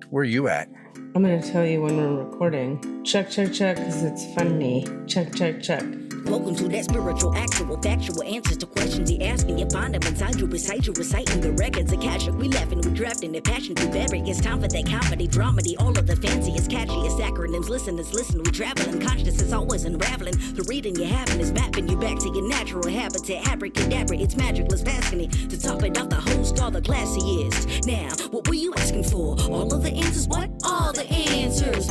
Where are you at? I'm going to tell you when we're recording. Check, because it's funny. Check. Welcome to that spiritual, actual, factual answers to questions you're asking. You find them inside you, reciting the records, akashic. We laughing, we drafting the passion through fabric. It's time for that comedy, dramedy, all of the fanciest, catchiest acronyms. Listeners, listen, we traveling. Conscious is always unraveling. The reading you're having is mapping you back to your natural habitat. Abracadabra, it's magicless, fascinating. To top it off, the host, all the classiest. Now, what were you asking for? All of the answers? What? All the answers.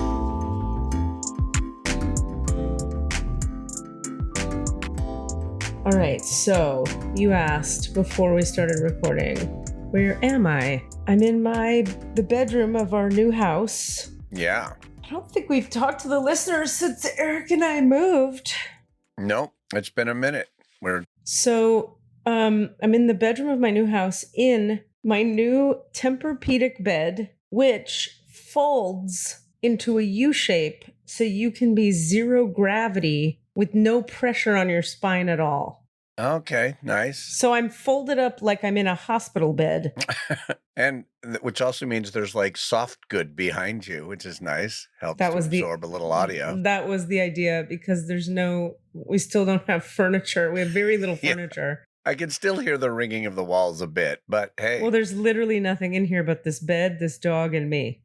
All right, so you asked before we started recording, where am I? I'm in the bedroom of our new house. Yeah. I don't think we've talked to the listeners since Eric and I moved. No, it's been a minute. So I'm in the bedroom of my new house in my new Tempur-Pedic bed, which folds into a U shape so you can be zero gravity with no pressure on your spine at all. Okay, nice. So I'm folded up like I'm in a hospital bed. And which also means there's like soft good behind you, which is nice. Helps to absorb a little audio. That was the idea, because we still don't have furniture. We have very little furniture. I can still hear the ringing of the walls a bit, but hey. Well, there's literally nothing in here but this bed, this dog, and me.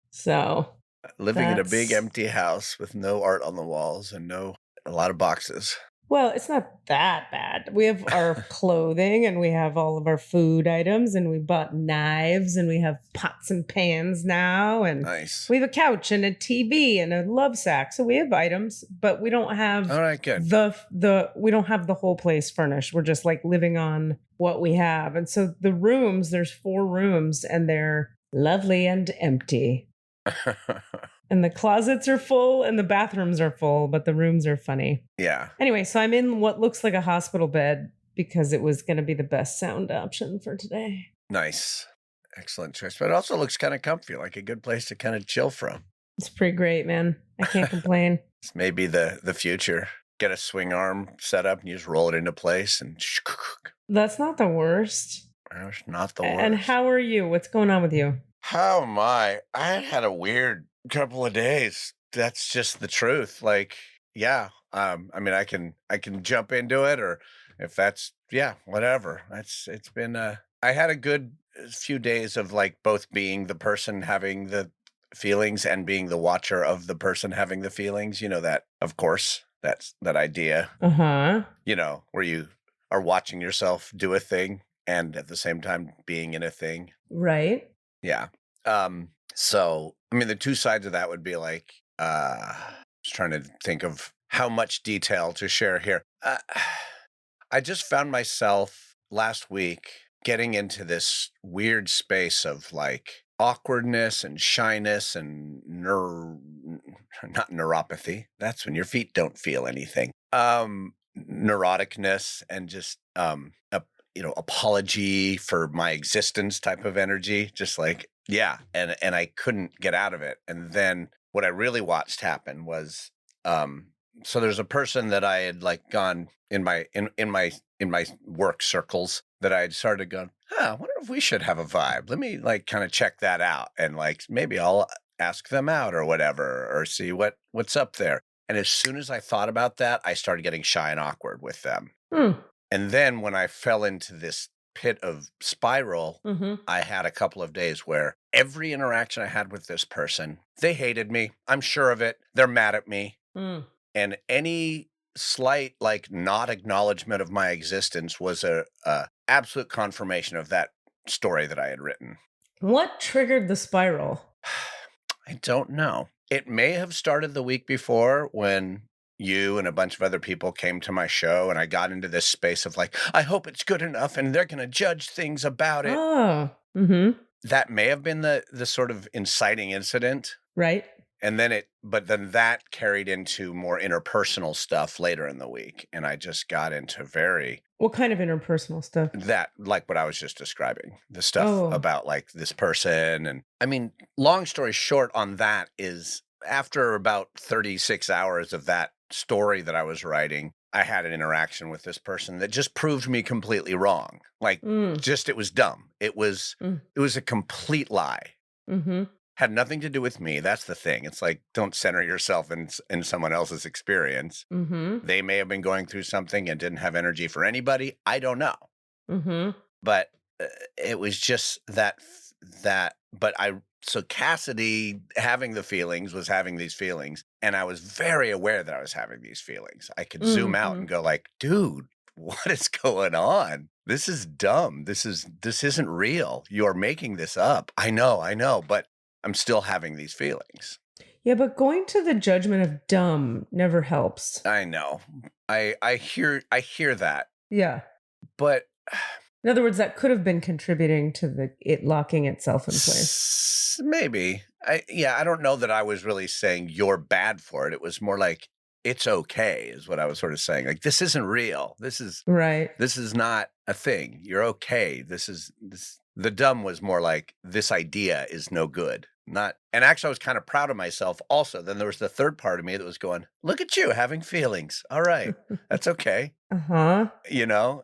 So living in a big empty house with no art on the walls and a lot of boxes. Well, it's not that bad. We have our clothing and we have all of our food items, and we bought knives, and we have pots and pans now, and nice. We have a couch and a TV and a love sack. So we have items, but we don't have all right, good. We don't have the whole place furnished. We're just like living on what we have. And so the rooms, there's 4 rooms, and they're lovely and empty. And the closets are full and the bathrooms are full, but the rooms are funny. Yeah. Anyway, so I'm in what looks like a hospital bed because it was going to be the best sound option for today. Nice. Excellent choice. But it also looks kind of comfy, like a good place to kind of chill from. It's pretty great, man. I can't complain. It's maybe the future. Get a swing arm set up and you just roll it into place. And that's not the worst. It's not the worst. And how are you? What's going on with you? How am I? I had a weird couple of days. That's just the truth. Like, yeah. I mean, I can jump into it, or if that's, whatever. It's been I had a good few days of like both being the person having the feelings and being the watcher of the person having the feelings. You know that, of course, that's that idea. You know, where you are watching yourself do a thing and at the same time being in a thing. Right. Yeah. So, I mean, the two sides of that would be like, just trying to think of how much detail to share here. I just found myself last week getting into this weird space of like awkwardness and shyness and not neuropathy. That's when your feet don't feel anything. Neuroticness and just, apology for my existence type of energy, just like, yeah. And I couldn't get out of it. And then what I really watched happen was, so there's a person that I had like gone in my work circles that I had started going, I wonder if we should have a vibe. Let me like kind of check that out. And like, maybe I'll ask them out or whatever, or see what's up there. And as soon as I thought about that, I started getting shy and awkward with them. And then when I fell into this pit of spiral, I had a couple of days where every interaction I had with this person, they hated me. I'm sure of it. They're mad at me. And any slight, like, not acknowledgement of my existence was a absolute confirmation of that story that I had written. What triggered the spiral? I don't know. It may have started the week before when you and a bunch of other people came to my show, and I got into this space of like, I hope it's good enough and they're going to judge things about it. That may have been the sort of inciting incident. Right. And then then that carried into more interpersonal stuff later in the week. And I just got into what kind of interpersonal stuff? That, like what I was just describing, the stuff about like this person. And I mean, long story short on that is after about 36 hours of that story that I was writing, I had an interaction with this person that just proved me completely wrong. Like, just it was dumb. It was a complete lie. Mm-hmm. Had nothing to do with me. That's the thing. It's like, don't center yourself in someone else's experience. Mm-hmm. They may have been going through something and didn't have energy for anybody. I don't know. Mm-hmm. But it was just so Cassidy having the feelings was having these feelings, and I was very aware that I was having these feelings. I could zoom out and go like, dude, what is going on? This is dumb. This isn't real. You're making this up. I know, but I'm still having these feelings. Yeah, but going to the judgment of dumb never helps. I know. I hear that. Yeah. But in other words, that could have been contributing to it locking itself in place. Maybe. I don't know that I was really saying you're bad for it. It was more like, it's okay is what I was sort of saying. Like, this isn't real. This is not a thing. You're okay. The dumb was more like, this idea is no good. And actually I was kind of proud of myself also. Then there was the third part of me that was going, look at you having feelings. All right. That's okay. Uh-huh.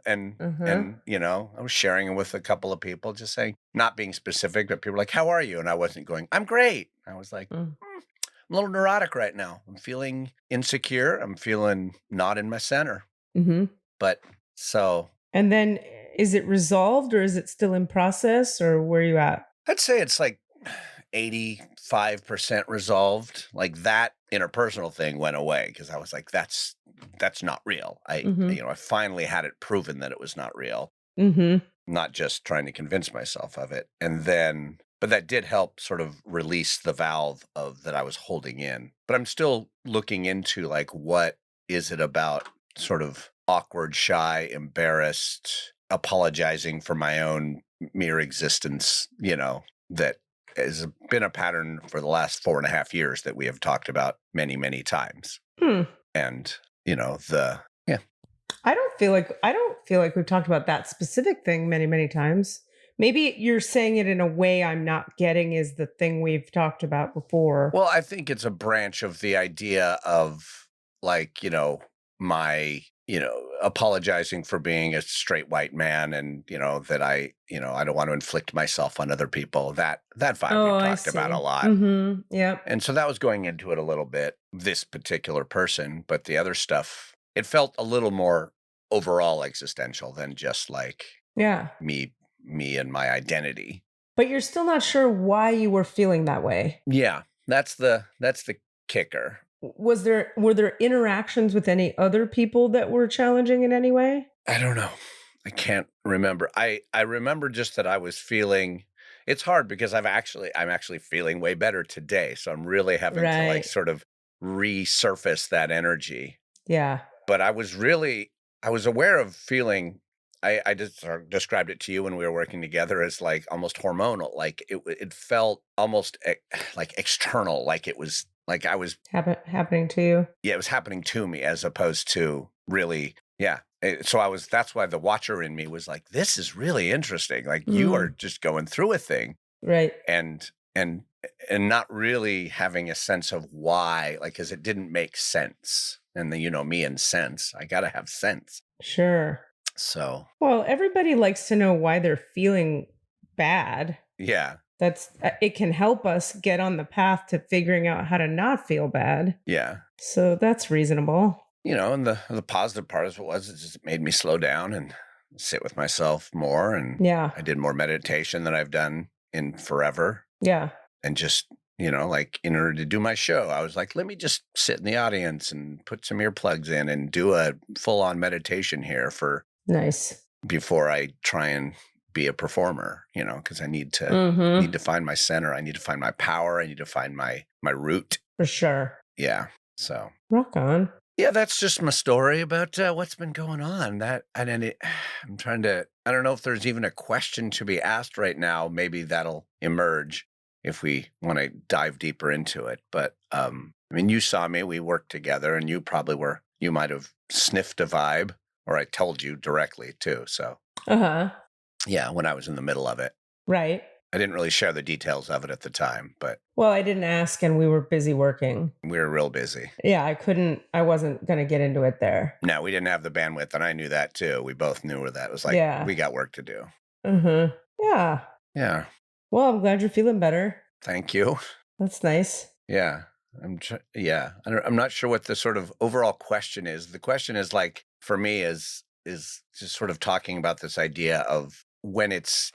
And I was sharing it with a couple of people, just saying, not being specific, but people were like, how are you? And I wasn't going, I'm great. I was like, I'm a little neurotic right now. I'm feeling insecure. I'm feeling not in my center. Mm-hmm. But so. And then is it resolved, or is it still in process, or where are you at? I'd say it's like 85% resolved. Like, that interpersonal thing went away because I was like, that's not real. I finally had it proven that it was not real. Mm-hmm. Not just trying to convince myself of it. And then, but that did help sort of release the valve of that I was holding in. But I'm still looking into like, what is it about sort of awkward, shy, embarrassed, apologizing for my own mere existence, that has been a pattern for the last 4.5 years that we have talked about many, many times. And, I don't feel like we've talked about that specific thing many, many times. Maybe you're saying it in a way I'm not getting is the thing we've talked about before. Well, I think it's a branch of the idea of like, my, apologizing for being a straight white man and, that I don't want to inflict myself on other people. That vibe we talked about a lot. Mm-hmm. Yeah. And so that was going into it a little bit, this particular person, but the other stuff, it felt a little more overall existential than just like me and my identity. But you're still not sure why you were feeling that way. Yeah, that's the kicker. Were there interactions with any other people that were challenging in any way? I don't know. I can't remember. I remember just that I was feeling. It's hard because I'm actually feeling way better today. So I'm really having to like sort of resurface that energy. Yeah. But I was aware of feeling. I just described it to you when we were working together as like almost hormonal. Like it felt almost like external. Like it was like I was happening to you. Yeah, it was happening to me as opposed to really. Yeah. So that's why the watcher in me was like, this is really interesting. Like you are just going through a thing. Right. And not really having a sense of why, like, because it didn't make sense. And then, me and sense, I got to have sense. Sure. So. Well, everybody likes to know why they're feeling bad. Yeah. It can help us get on the path to figuring out how to not feel bad. Yeah. So that's reasonable. And the positive part of it was it just made me slow down and sit with myself more. And I did more meditation than I've done in forever. Yeah. And just, like in order to do my show, I was like, let me just sit in the audience and put some earplugs in and do a full on meditation here before I try and be a performer, because I need to find my center. I need to find my power. I need to find my root. For sure. Yeah. So rock on. Yeah, that's just my story about what's been going on. I'm trying to. I don't know if there's even a question to be asked right now. Maybe that'll emerge if we want to dive deeper into it. But you saw me. We worked together, and you might have sniffed a vibe, or I told you directly too. So. Yeah, when I was in the middle of it. Right. I didn't really share the details of it at the time, but Well, I didn't ask and we were busy working. we were real busy. Yeah, I wasn't going to get into it there. No, we didn't have the bandwidth, and I knew that too. We both knew that. It was like, Yeah. we got work to do. Mm-hmm. Yeah. Yeah. Well, I'm glad you're feeling better. Thank you. That's nice. Yeah. I'm not sure what the sort of overall question is. The question is like, for me is just sort of talking about this idea of when it's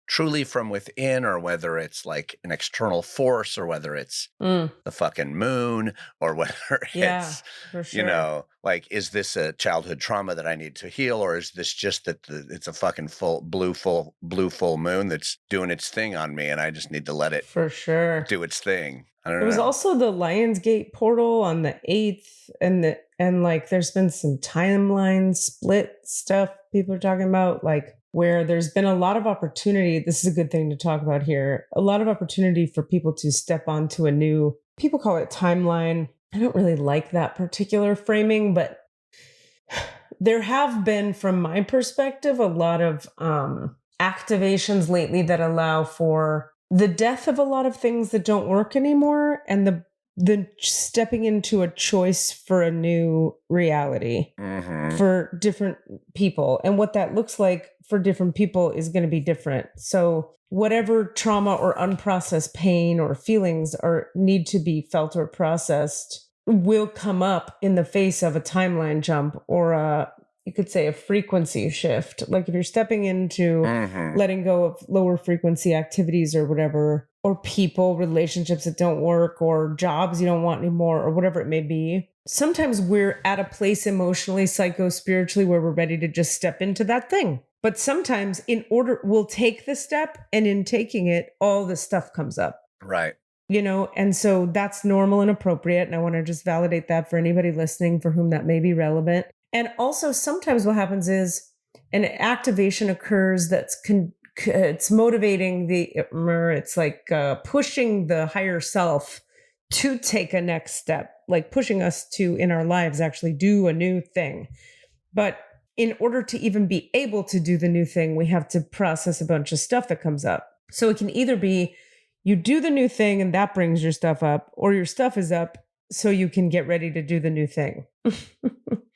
truly from within, or whether it's like an external force, or whether it's the fucking moon, or whether it's, for sure. like, is this a childhood trauma that I need to heal? Or is this just that it's a fucking blue full moon that's doing its thing on me, and I just need to let it for sure do its thing? I don't know. It was also the Lionsgate portal on the 8th, and like there's been some timeline split stuff people are talking about, like where there's been a lot of opportunity. This is a good thing to talk about here. A lot of opportunity for people to step onto a new, people call it timeline. I don't really like that particular framing, but there have been, from my perspective, a lot of activations lately that allow for the death of a lot of things that don't work anymore, and the stepping into a choice for a new reality for different people. And what that looks like for different people is going to be different. So whatever trauma or unprocessed pain or feelings need to be felt or processed will come up in the face of a timeline jump, or you could say a frequency shift. Like if you're stepping into letting go of lower frequency activities or whatever, or people, relationships that don't work, or jobs you don't want anymore, or whatever it may be. Sometimes we're at a place emotionally, psycho-spiritually, where we're ready to just step into that thing. But sometimes we'll take the step, and in taking it, all the stuff comes up. Right. And so that's normal and appropriate. And I want to just validate that for anybody listening for whom that may be relevant. And also sometimes what happens is an activation occurs that's it's motivating it's like pushing the higher self to take a next step, like pushing us to, in our lives, actually do a new thing. But in order to even be able to do the new thing, we have to process a bunch of stuff that comes up. So it can either be you do the new thing and that brings your stuff up, or your stuff is up so you can get ready to do the new thing.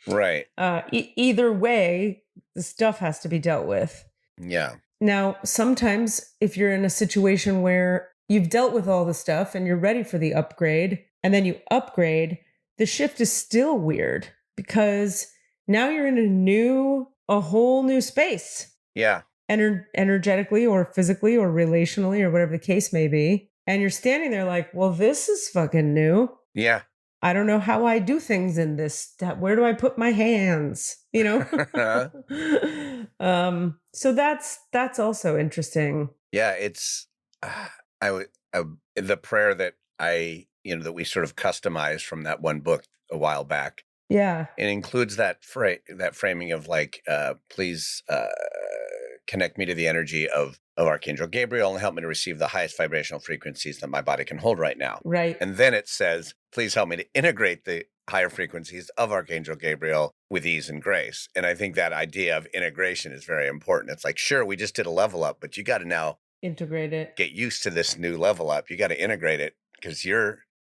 Right. Either way, the stuff has to be dealt with. Yeah. Now, sometimes if you're in a situation where you've dealt with all the stuff and you're ready for the upgrade, and then you upgrade, the shift is still weird because now you're in a whole new space. Yeah. Energetically or physically or relationally or whatever the case may be. And you're standing there like, well, this is fucking new. Yeah. I don't know how I do things in this. Where do I put my hands? So that's also interesting. Yeah, it's the prayer that that we sort of customized from that one book a while back. Yeah, it includes that framing of like, please connect me to the energy of Archangel Gabriel and help me to receive the highest vibrational frequencies that my body can hold right now. Right. And then it says, please help me to integrate the higher frequencies of Archangel Gabriel with ease and grace. And I think that idea of integration is very important. It's like, sure, we just did a level up, but you got to now integrate it. Get used to this new level up. You got to integrate it because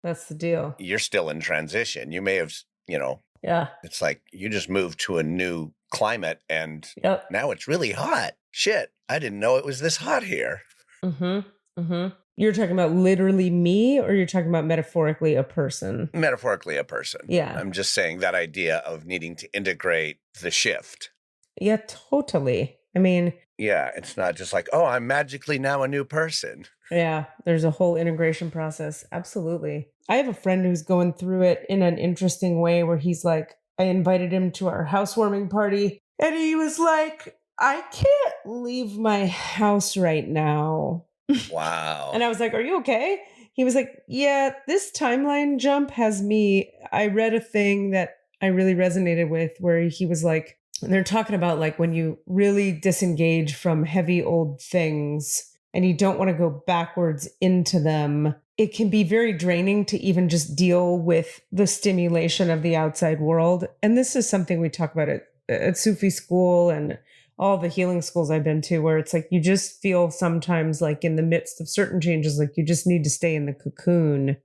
that's the deal. You're still in transition. You may have, yeah. It's like you just moved to a new climate and now it's really hot. Shit, I didn't know it was this hot here. Mm-hmm. Mm-hmm. You're talking about literally me, or you're talking about metaphorically a person? Metaphorically a person. Yeah. I'm just saying that idea of needing to integrate the shift. Yeah, totally. I mean... Yeah, it's not just like, oh, I'm magically now a new person. Yeah, there's a whole integration process. Absolutely. I have a friend who's going through it in an interesting way where he's like, I invited him to our housewarming party, and he was like, I can't leave my house right now. Wow. And I was like, are you okay? He was like, yeah, this timeline jump has me. I read a thing that I really resonated with where he was like, they're talking about like when you really disengage from heavy old things and you don't want to go backwards into them, it can be very draining to even just deal with the stimulation of the outside world. And this is something we talk about at Sufi school and all the healing schools I've been to, where it's like you just feel sometimes like in the midst of certain changes, like you just need to stay in the cocoon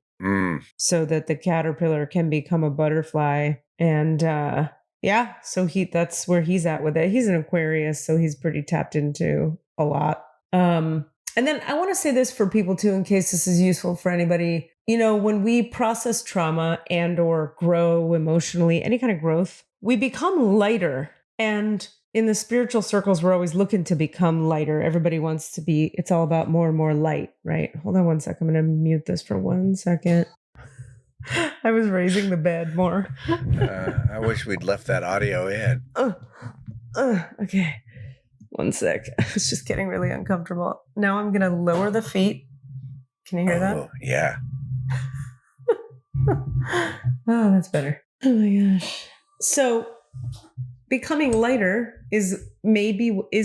so that the caterpillar can become a butterfly. And yeah, so that's where he's at with it. He's an Aquarius, so he's pretty tapped into a lot. And then I want to say this for people too, in case this is useful for anybody. You know, when we process trauma and or grow emotionally, any kind of growth, we become lighter. And in the spiritual circles, we're always looking to become lighter. Everybody wants to be, it's all about more and more light, right? Hold on one sec. I'm going to mute this for 1 second. I was raising the bed more. I wish we'd left that audio in. Okay. 1 sec. I was just getting really uncomfortable. Now I'm going to lower the feet. Can you hear that? Oh, yeah. Oh, that's better. Oh my gosh. So becoming lighter is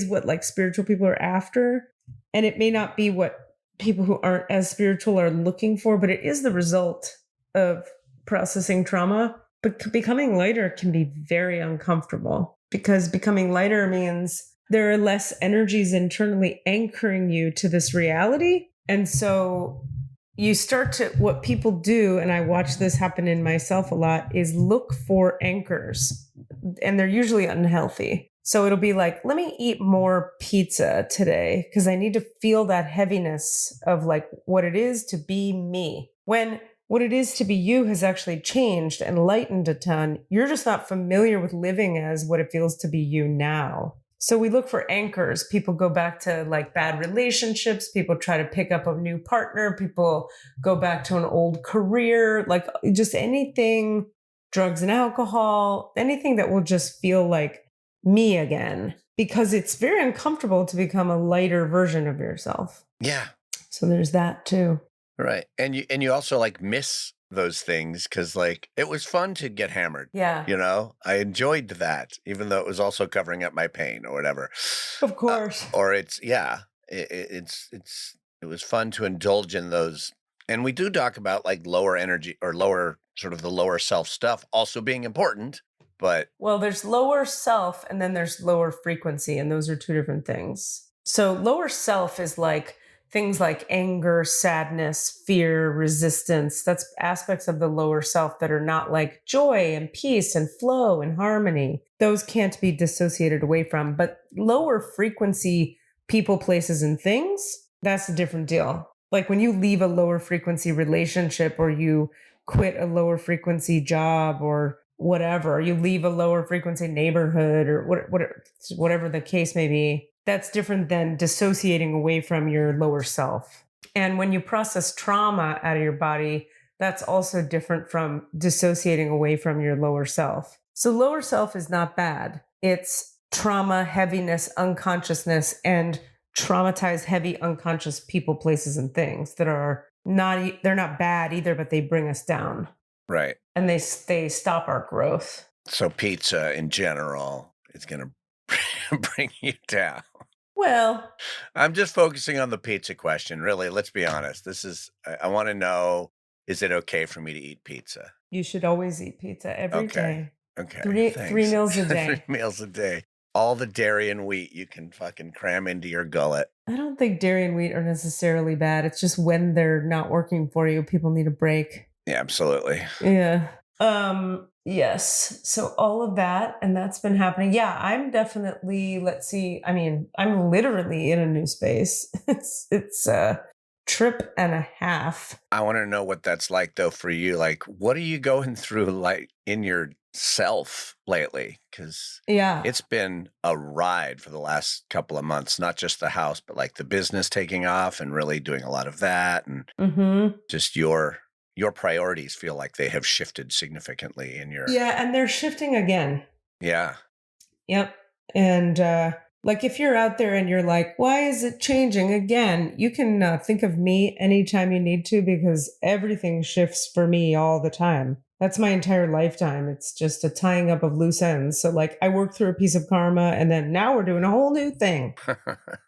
what like spiritual people are after. And it may not be what people who aren't as spiritual are looking for, but it is the result of processing trauma. But becoming lighter can be very uncomfortable, because becoming lighter means there are less energies internally anchoring you to this reality. And so you start to, what people do, and I watch this happen in myself a lot, is look for anchors. And they're usually unhealthy. So it'll be like, let me eat more pizza today because I need to feel that heaviness of like what it is to be me. When what it is to be you has actually changed and lightened a ton. You're just not familiar with living as what it feels to be you now. So we look for anchors. People go back to like bad relationships. People try to pick up a new partner. People go back to an old career, like just anything, drugs and alcohol, anything that will just feel like me again, because it's very uncomfortable to become a lighter version of yourself. Yeah. So there's that too. Right. And you also like miss those things because like it was fun to get hammered. Yeah. You know, I enjoyed that, even though it was also covering up my pain or whatever. Of course. Or it was fun to indulge in those. And we do talk about like lower energy or lower sort of the lower self stuff also being important. But well, there's lower self and then there's lower frequency, and those are two different things. So lower self is like things like anger, sadness, fear, resistance. That's aspects of the lower self that are not like joy and peace and flow and harmony. Those can't be dissociated away from. But lower frequency people, places, and things, that's a different deal. Like when you leave a lower frequency relationship, or you quit a lower frequency job, or whatever, you leave a lower frequency neighborhood, or whatever the case may be, that's different than dissociating away from your lower self. And when you process trauma out of your body, that's also different from dissociating away from your lower self. So lower self is not bad. It's trauma, heaviness, unconsciousness, and traumatized, heavy, unconscious people, places, and things that are they're not bad either, but they bring us down. right. And they stop our growth. So pizza in general is going to bring you down. Well, I'm just focusing on the pizza question. Really, let's be honest. I want to know, is it okay for me to eat pizza? you should always eat pizza every day. Okay. Three thanks. meals a day. 3 meals a day. All the dairy and wheat you can fucking cram into your gullet. I don't think dairy and wheat are necessarily bad. It's just when they're not working for you, people need a break. Yeah, absolutely. Yeah. Yes. So all of that, and that's been happening. Yeah, I'm definitely, I'm literally in a new space. It's a trip and a half. I want to know what that's like though for you. Like, what are you going through like in yourself lately? Because Yeah. it's been a ride for the last couple of months, not just the house, but like the business taking off and really doing a lot of that. And just your priorities feel like they have shifted significantly in your... Yeah, and they're shifting again. Yeah. Yep. And like if you're out there and you're like, why is it changing again? You can think of me anytime you need to, because everything shifts for me all the time. That's my entire lifetime. It's just a tying up of loose ends. So like I worked through a piece of karma, and then now we're doing a whole new thing.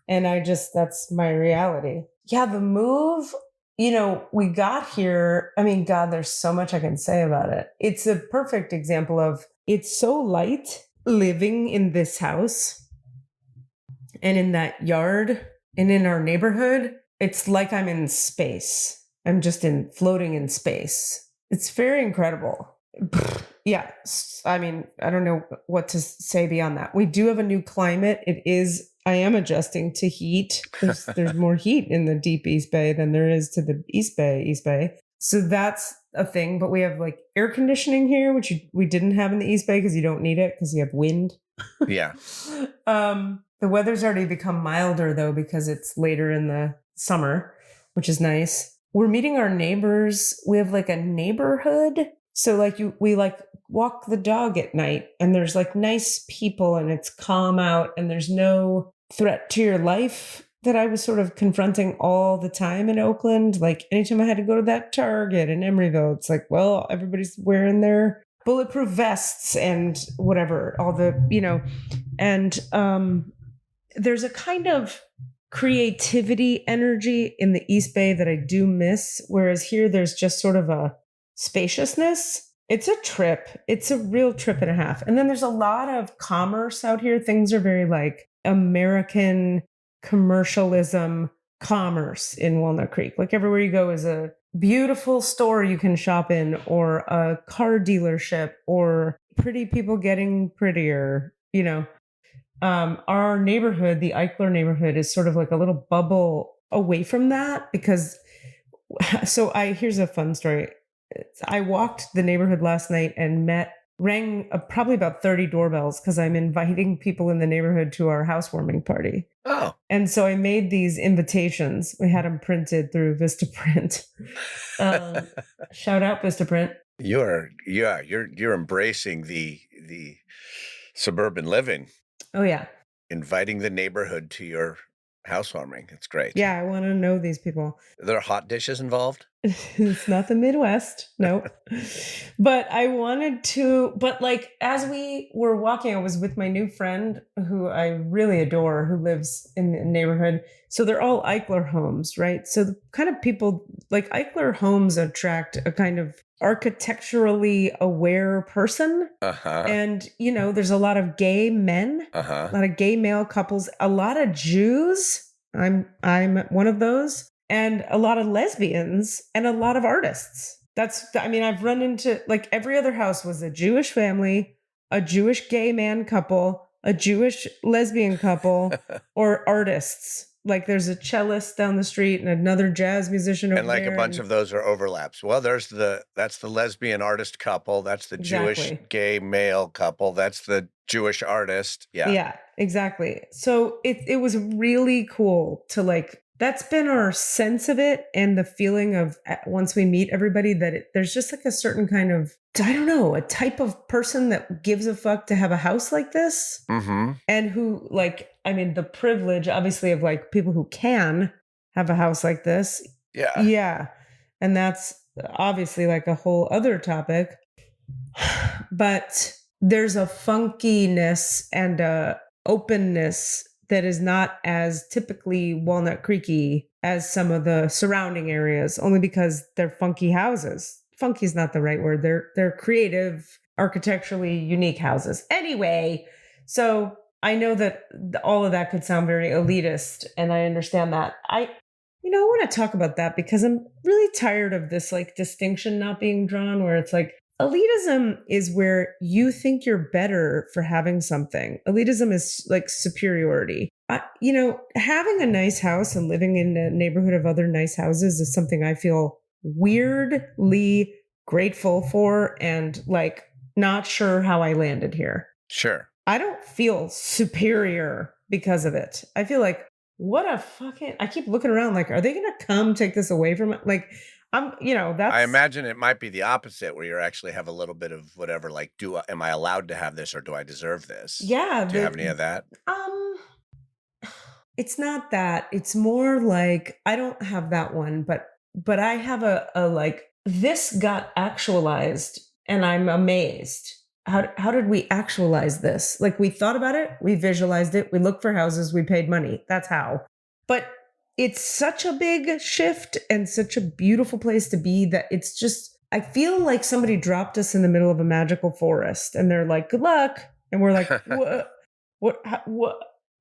And that's my reality. Yeah, the move, we got here. I mean, God, there's so much I can say about it. It's a perfect example of, it's so light living in this house. and in that yard and in our neighborhood, it's like I'm in space. I'm just floating in space. It's very incredible. Yeah. I mean, I don't know what to say beyond that. We do have a new climate. I am adjusting to heat. There's more heat in the deep East Bay than there is to the East Bay. So that's a thing. But we have like air conditioning here, which we didn't have in the East Bay because you don't need it because you have wind. Yeah. The weather's already become milder though, because it's later in the summer, which is nice. We're meeting our neighbors. We have like a neighborhood. So like we like walk the dog at night and there's like nice people and it's calm out and there's no threat to your life that I was sort of confronting all the time in Oakland. Like anytime I had to go to that Target in Emeryville, it's like, well, everybody's wearing their bulletproof vests and whatever, all the, and there's a kind of creativity energy in the East Bay that I do miss. Whereas here there's just sort of a spaciousness. It's a trip. It's a real trip and a half. And then there's a lot of commerce out here. Things are very like American commercialism commerce in Walnut Creek. Like everywhere you go is a beautiful store you can shop in, or a car dealership, or pretty people getting prettier, Our neighborhood, the Eichler neighborhood, is sort of like a little bubble away from that because here's a fun story. I walked the neighborhood last night and rang probably about 30 doorbells because I'm inviting people in the neighborhood to our housewarming party. Oh. And so I made these invitations. We had them printed through Vistaprint. Shout out Vistaprint. You're embracing the suburban living. Oh yeah. Inviting the neighborhood to your housewarming. It's great. Yeah, I want to know these people. Are there hot dishes involved? It's not the Midwest. Nope. But like as we were walking, I was with my new friend who I really adore, who lives in the neighborhood. So they're all Eichler homes, right? So the kind of people like Eichler homes attract a kind of architecturally aware person. Uh-huh. And, there's a lot of gay men, uh-huh. a lot of gay male couples, a lot of Jews. I'm one of those. And a lot of lesbians and a lot of artists. I've run into like every other house was a Jewish family, a Jewish gay man couple, a Jewish lesbian couple, or artists. Like there's a cellist down the street and another jazz musician over there. And like a bunch of those are overlaps. Well, that's the lesbian artist couple. That's the Jewish gay male couple. That's the Jewish artist. Yeah. Yeah, exactly. So it was really cool to like, that's been our sense of it, and the feeling of once we meet everybody that there's just like a certain kind of, I don't know, a type of person that gives a fuck to have a house like this. Mm-hmm. And who the privilege obviously of like people who can have a house like this. Yeah. Yeah. And that's obviously like a whole other topic, but there's a funkiness and a openness that is not as typically Walnut Creeky as some of the surrounding areas, only because they're funky houses. Funky is not the right word. They're creative, architecturally unique houses. Anyway, so I know that all of that could sound very elitist, and I understand that. I want to talk about that because I'm really tired of this like distinction not being drawn, where it's like, elitism is where you think you're better for having something. Elitism is like superiority. Having a nice house and living in a neighborhood of other nice houses is something I feel weirdly grateful for, and like not sure how I landed here. Sure. I don't feel superior because of it. I feel like, I keep looking around like, are they going to come take this away from it? Like, I imagine it might be the opposite, where you actually have a little bit of whatever, like, am I allowed to have this, or do I deserve this? Yeah. Do you have any of that? It's not that. It's more like, I don't have that one, but I have a like, this got actualized and I'm amazed. How did we actualize this? Like, we thought about it, we visualized it, we looked for houses, we paid money. That's how. But it's such a big shift and such a beautiful place to be that it's just, I feel like somebody dropped us in the middle of a magical forest and they're like, good luck. And we're like, what?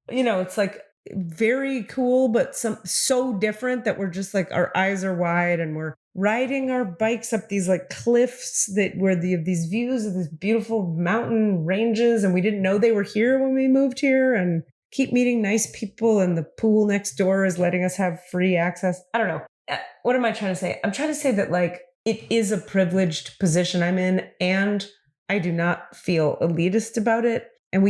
It's like, very cool, but so different that we're just like, our eyes are wide and we're riding our bikes up these like cliffs where these views of these beautiful mountain ranges. And we didn't know they were here when we moved here, and keep meeting nice people. And the pool next door is letting us have free access. I don't know. What am I trying to say? I'm trying to say that like it is a privileged position I'm in, and I do not feel elitist about it. And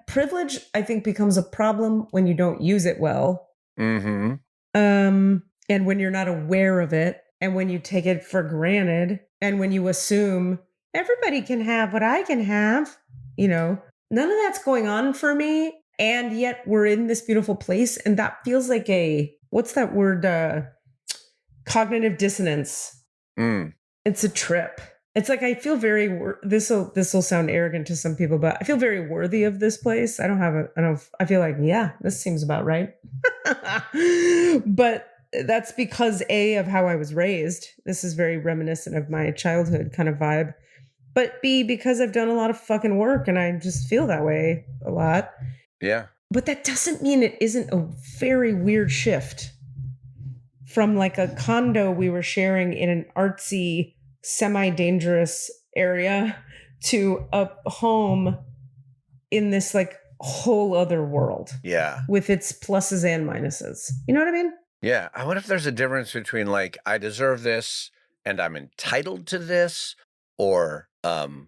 privilege, I think, becomes a problem when you don't use it well. Mm-hmm. And when you're not aware of it, and when you take it for granted, and when you assume everybody can have what I can have, none of that's going on for me. And yet we're in this beautiful place. And that feels like what's that word? Cognitive dissonance. It's a trip. It's like, I feel this will sound arrogant to some people, but I feel very worthy of this place. I feel like, yeah, this seems about right. But that's because of how I was raised. This is very reminiscent of my childhood kind of vibe. But B, because I've done a lot of fucking work and I just feel that way a lot. Yeah. But that doesn't mean it isn't a very weird shift from like a condo we were sharing in an artsy, semi-dangerous area to a home in this like whole other world. Yeah. With its pluses and minuses. You know what I mean? Yeah. I wonder if there's a difference between like, I deserve this and I'm entitled to this, or the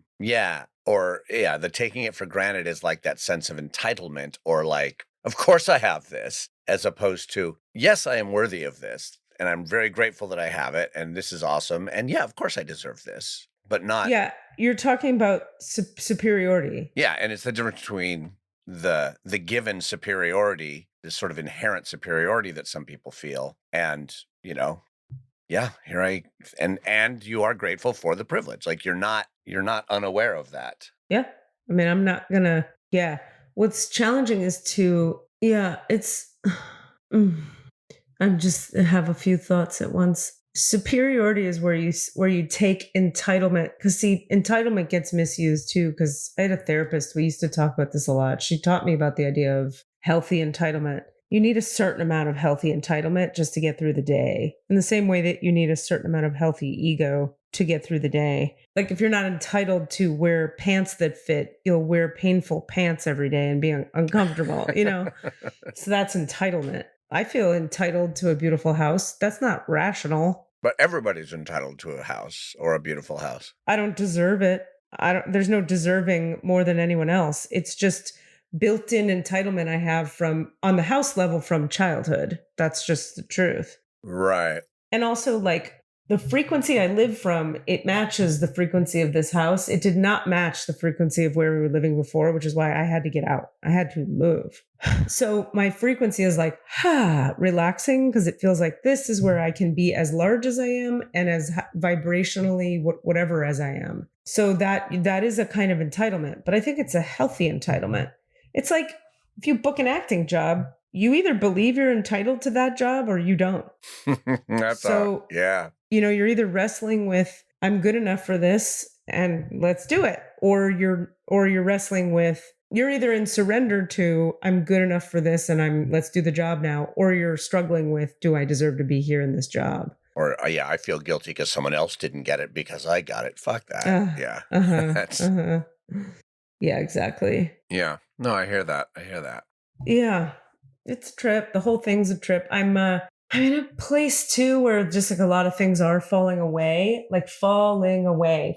taking it for granted is like that sense of entitlement, or like, of course I have this, as opposed to, yes, I am worthy of this. And I'm very grateful that I have it. And this is awesome. And yeah, of course I deserve this, but not. Yeah. You're talking about superiority. Yeah. And it's the difference between the given superiority, this sort of inherent superiority that some people feel. And, and you are grateful for the privilege. Like you're not unaware of that. Yeah. I mean, I'm not gonna, what's challenging is I just have a few thoughts at once. Superiority is where you take entitlement, because see, entitlement gets misused too. Because I had a therapist, we used to talk about this a lot. She taught me about the idea of healthy entitlement. You need a certain amount of healthy entitlement just to get through the day, in the same way that you need a certain amount of healthy ego to get through the day. Like if you're not entitled to wear pants that fit, you'll wear painful pants every day and be uncomfortable, So that's entitlement. I feel entitled to a beautiful house. That's not rational. But everybody's entitled to a house or a beautiful house. I don't deserve it. There's no deserving more than anyone else. It's just built-in entitlement I have on the house level from childhood. That's just the truth. Right. And also like the frequency I live from, it matches the frequency of this house. It did not match the frequency of where we were living before, which is why I had to get out. I had to move. So my frequency is like, relaxing, because it feels like this is where I can be as large as I am and as vibrationally whatever as I am. So that is a kind of entitlement, but I think it's a healthy entitlement. It's like if you book an acting job, you either believe you're entitled to that job or you don't. Yeah. You're either wrestling with, I'm good enough for this and let's do it. Or you're wrestling with, you're either in surrender to, I'm good enough for this and let's do the job now. Or you're struggling with, do I deserve to be here in this job? Or, I feel guilty because someone else didn't get it because I got it. Fuck that. Yeah, exactly. Yeah. No, I hear that. Yeah. It's a trip. The whole thing's a trip. I'm in a place too where just like a lot of things are falling away.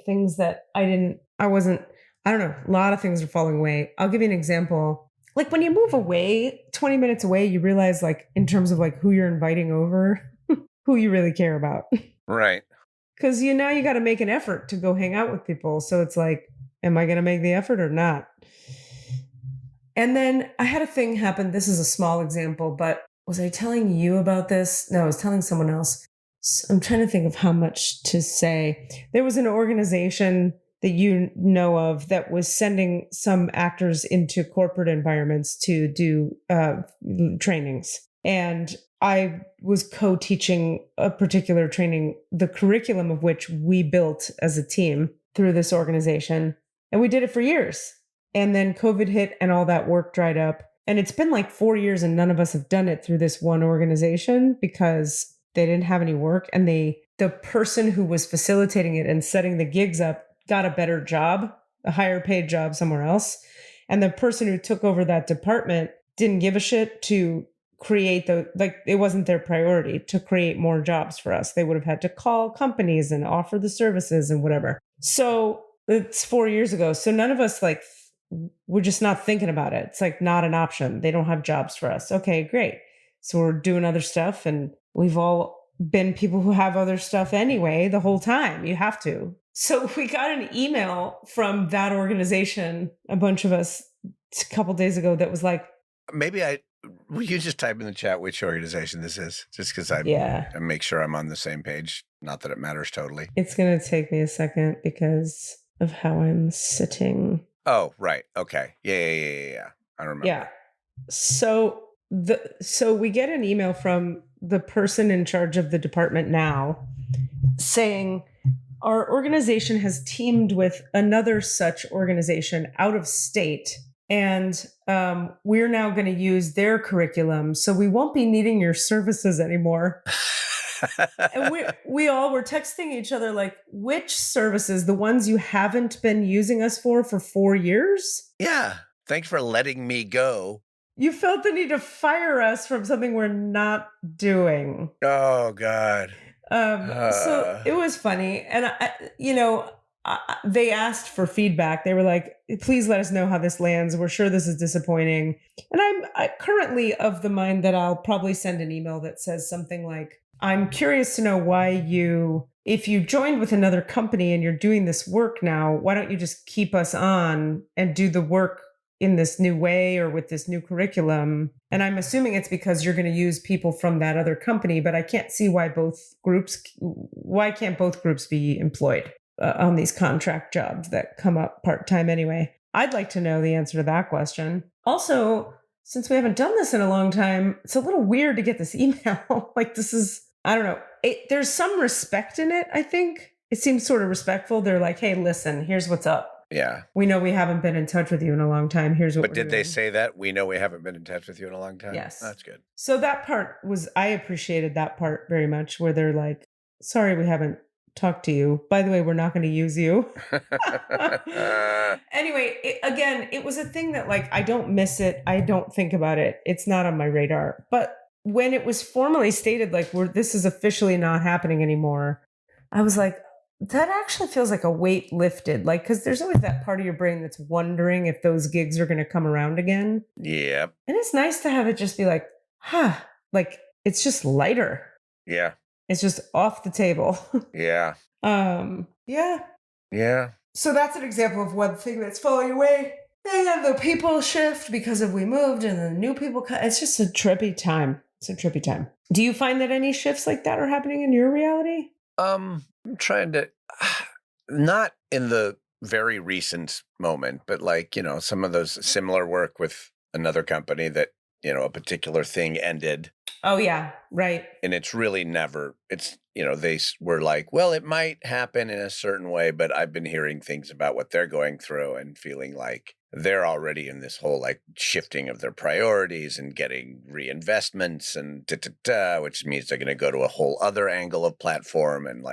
Things that I don't know. A lot of things are falling away. I'll give you an example. Like when you move away, 20 minutes away, you realize like in terms of like who you're inviting over, who you really care about. Right. Because now you got to make an effort to go hang out with people. So it's like, am I going to make the effort or not? And then I had a thing happen. This is a small example, but was I telling you about this? No, I was telling someone else. I'm trying to think of how much to say. There was an organization that you know of that was sending some actors into corporate environments to do trainings. And I was co-teaching a particular training, the curriculum of which we built as a team through this organization. And we did it for years. And then COVID hit and all that work dried up. And it's been like 4 years and none of us have done it through this one organization because they didn't have any work. And the person who was facilitating it and setting the gigs up got a better job, a higher paid job somewhere else. And the person who took over that department didn't give a shit to create it wasn't their priority to create more jobs for us. They would have had to call companies and offer the services and whatever. So it's 4 years ago. So none of us we're just not thinking about it. It's like not an option. They don't have jobs for us. Okay, great. So we're doing other stuff, and we've all been people who have other stuff anyway the whole time. You have to. So we got an email from that organization, a bunch of us, a couple days ago that was like, will you just type in the chat which organization this is? Just because I make sure I'm on the same page. Not that it matters totally. It's going to take me a second because of how I'm sitting. Oh, right. Okay. Yeah. I remember. Yeah. So we get an email from the person in charge of the department now saying our organization has teamed with another such organization out of state, and we're now going to use their curriculum. So we won't be needing your services anymore. And we all were texting each other like, which services? The ones you haven't been using us for 4 years? Yeah. Thanks for letting me go. You felt the need to fire us from something we're not doing. Oh, God. So it was funny. And, they asked for feedback. They were like, please let us know how this lands. We're sure this is disappointing. And I'm currently of the mind that I'll probably send an email that says something like, I'm curious to know why if you joined with another company and you're doing this work now, why don't you just keep us on and do the work in this new way or with this new curriculum? And I'm assuming it's because you're going to use people from that other company, but I can't see why can't both groups be employed on these contract jobs that come up part-time anyway? I'd like to know the answer to that question. Also, since we haven't done this in a long time, it's a little weird to get this email. This is, I don't know. There's some respect in it, I think. It seems sort of respectful. They're like, hey, listen, here's what's up. Yeah. We know we haven't been in touch with you in a long time. Here's what we're doing. But did they say that? We know we haven't been in touch with you in a long time? Yes. That's good. So that part I appreciated that part very much, where they're like, sorry, we haven't talked to you. By the way, we're not going to use you. Anyway, it was a thing that I don't miss it. I don't think about it. It's not on my radar. But when it was formally stated, this is officially not happening anymore, I was like, that actually feels like a weight lifted. Because there's always that part of your brain that's wondering if those gigs are going to come around again. Yeah. And it's nice to have it just be like, it's just lighter. Yeah. It's just off the table. Yeah. Yeah. Yeah. So that's an example of one thing that's falling away. And then the people shift because of we moved and the new people come. It's just a trippy time. Do you find that any shifts like that are happening in your reality? I'm trying to, not in the very recent moment, but some of those similar work with another company that, a particular thing ended. Oh, yeah. Right. And it's really never, they were like, well, it might happen in a certain way, but I've been hearing things about what they're going through and feeling like they're already in this whole shifting of their priorities and getting reinvestments and which means they're going to go to a whole other angle of platform. And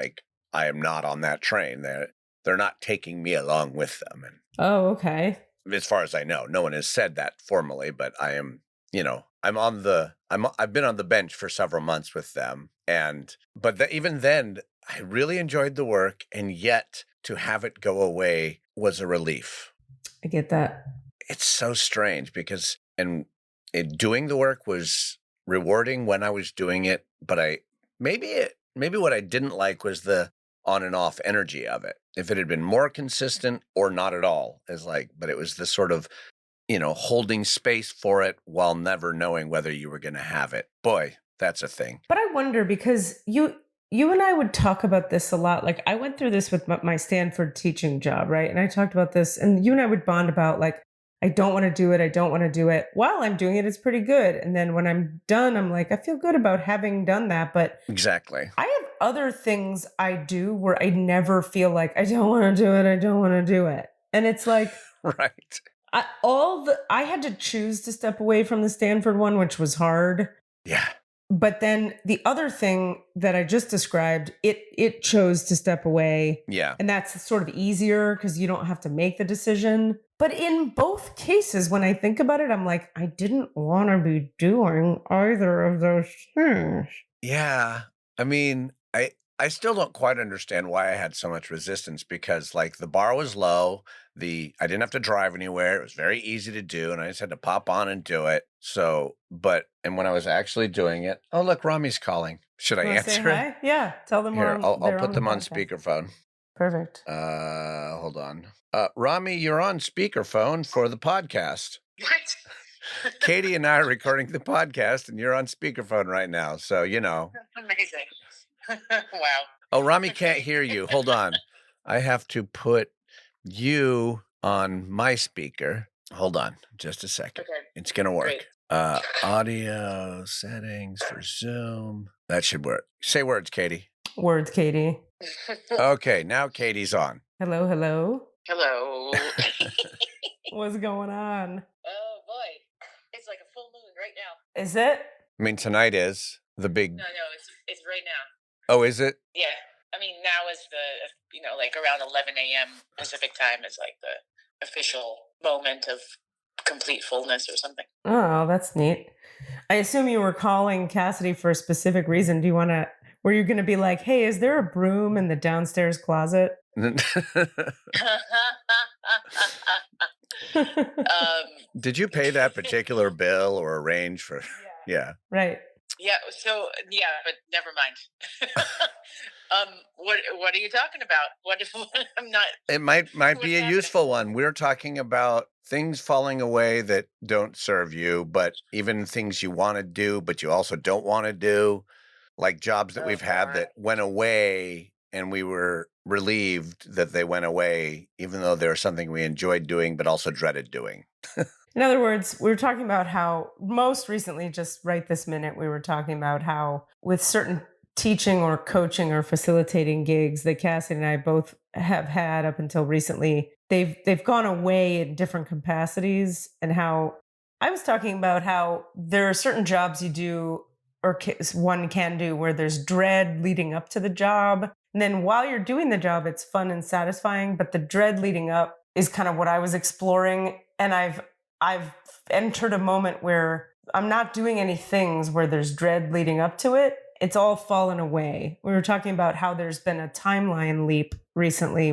I am not on that train. They're not taking me along with them. And oh, okay. As far as I know, no one has said that formally, but I am, I've been on the bench for several months with them. Even then, I really enjoyed the work. And yet to have it go away was a relief. I get that. It's so strange because, doing the work was rewarding when I was doing it, but maybe what I didn't like was the on and off energy of it. If it had been more consistent or not at all, but it was the sort of, holding space for it while never knowing whether you were going to have it. Boy, that's a thing. But I wonder, because you and I would talk about this a lot. I went through this with my Stanford teaching job, right? And I talked about this, and you and I would bond about I don't want to do it. I don't want to do it. While I'm doing it, it's pretty good. And then when I'm done, I'm like, I feel good about having done that. But exactly. I have other things I do where I never feel like I don't want to do it. I don't want to do it. And it's like, right. I had to choose to step away from the Stanford one, which was hard. Yeah. But then the other thing that I just described, it chose to step away. Yeah. And that's sort of easier because you don't have to make the decision. But in both cases, when I think about it, I'm like, I didn't want to be doing either of those things. Yeah. I mean, I still don't quite understand why I had so much resistance, because like the bar was low, I didn't have to drive anywhere. It was very easy to do, and I just had to pop on and do it. So, and when I was actually doing it, oh look, Rami's calling. Should I Wanna say answer it? hi? Yeah, tell them Here, I'll they're put the them on podcast. speakerphone. Perfect. Hold on. Rami, you're on speakerphone for the podcast. What? Katie and I are recording the podcast, and you're on speakerphone right now. So, Amazing. Wow. Oh, Rami can't hear you. Hold on. I have to put you on my speaker. Hold on just a second. Okay. It's going to work. Great. Audio settings for Zoom. That should work. Say words, Katie. Words, Katie. Okay, now Katie's on. Hello, hello. Hello. What's going on? Oh boy, it's like a full moon right now. Is it? I mean, tonight is the big... No, it's right now. Oh, is it? Yeah, I mean now is the like around 11 a.m. Pacific time is like the official moment of complete fullness or something. Oh, that's neat. I assume you were calling Cassidy for a specific reason. Were you going to be like, hey, is there a broom in the downstairs closet? Did you pay that particular bill or arrange for? Yeah. Right. Yeah. So but never mind. What are you talking about? What if I'm not? It might be a happening? useful one. We're talking about things falling away that don't serve you, but even things you want to do, but you also don't want to do, like jobs that we've had that went away, and we were relieved that they went away, even though they were something we enjoyed doing, but also dreaded doing. In other words, we were talking about how most recently, just right this minute, we were talking about how with certain teaching or coaching or facilitating gigs that Cassidy and I both have had up until recently, they've gone away in different capacities, and how I was talking about how there are certain jobs you do or one can do where there's dread leading up to the job. And then while you're doing the job, it's fun and satisfying, but the dread leading up is kind of what I was exploring. And I've entered a moment where I'm not doing any things where there's dread leading up to it. It's all fallen away. We were talking about how there's been a timeline leap recently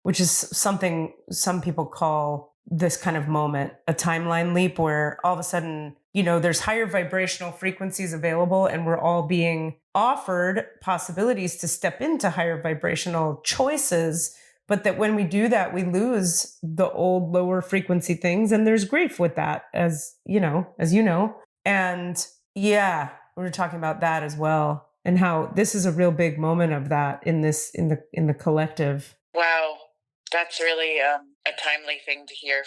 which is something some people call this kind of moment, a timeline leap, where all of a sudden, there's higher vibrational frequencies available, and we're all being offered possibilities to step into higher vibrational choices. But that when we do that, we lose the old lower frequency things, and there's grief with that, as you know. And yeah, we were talking about that as well, and how this is a real big moment of that in the collective. Wow, that's really a timely thing to hear